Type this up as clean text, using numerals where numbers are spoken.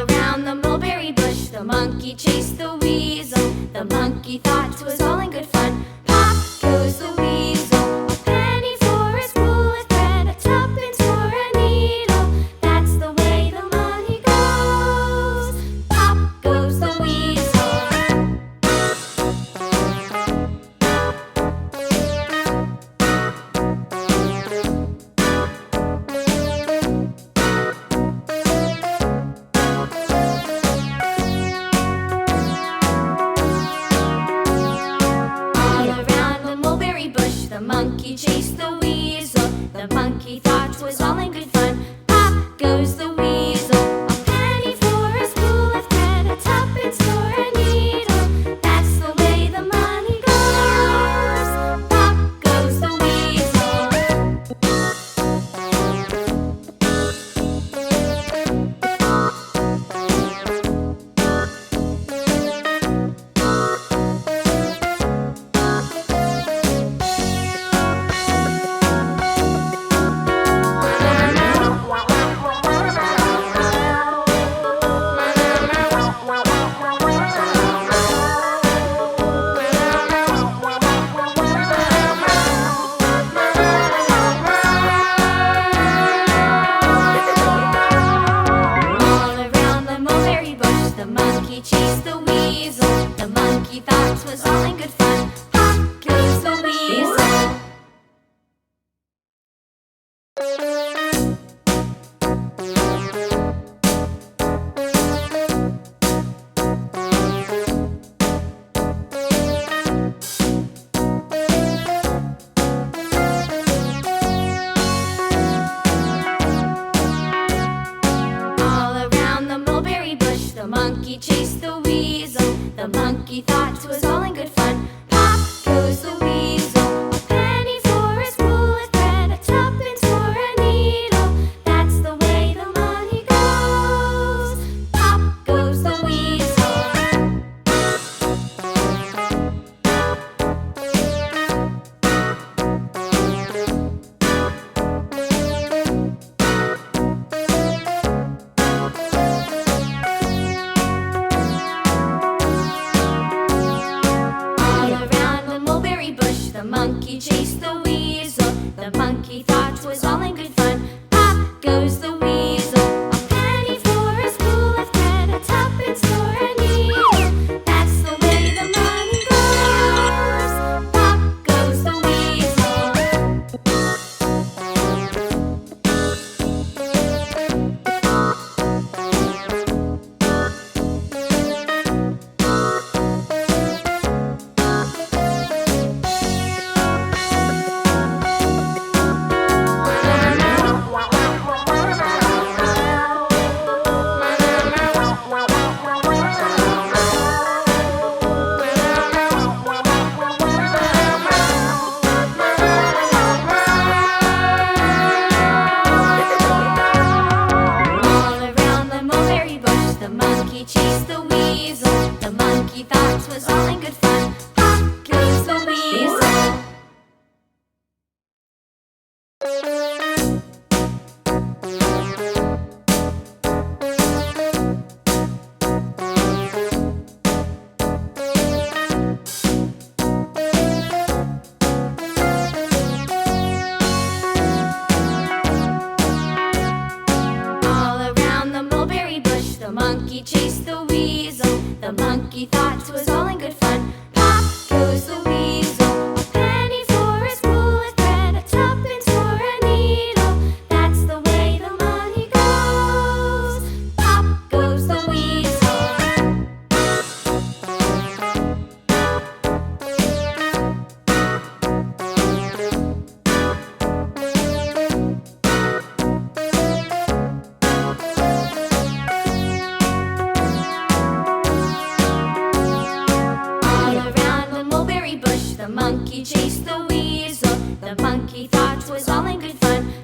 around the mulberry bush, the monkey chased the weasel. The monkey thought 'twas all in good fun. Pop goes the weasel. A penny for a spool of thread, a tuppence for a needle. That's the way the money goes. Pop goes the weasel. The monkey chased the weasel. The monkey thought 'twas all in good fun. Pop goes the weasel. A penny for a spool of thread, a tuppence for a needle. That's the way the money goes. Pop goes the weasel. The monkey chased the weasel. The monkey thought 'twas all in good fun. Pop goes the weasel. The monkey chased the weasel. The monkey thought 'twas all in good fun. Pop goes the weasel. A penny for a spool of thread, a tuppence for a needle. That's the way the money goes. Pop goes the weasel. The monkey chased the weasel. The monkey thought 'twas all in good fun. Pop goes the weasel. A penny for a spool of thread, a tuppence for a needle. That's the way the money goes. Pop goes the weasel. chased the weasel. The monkey thought 'twas all in good fun.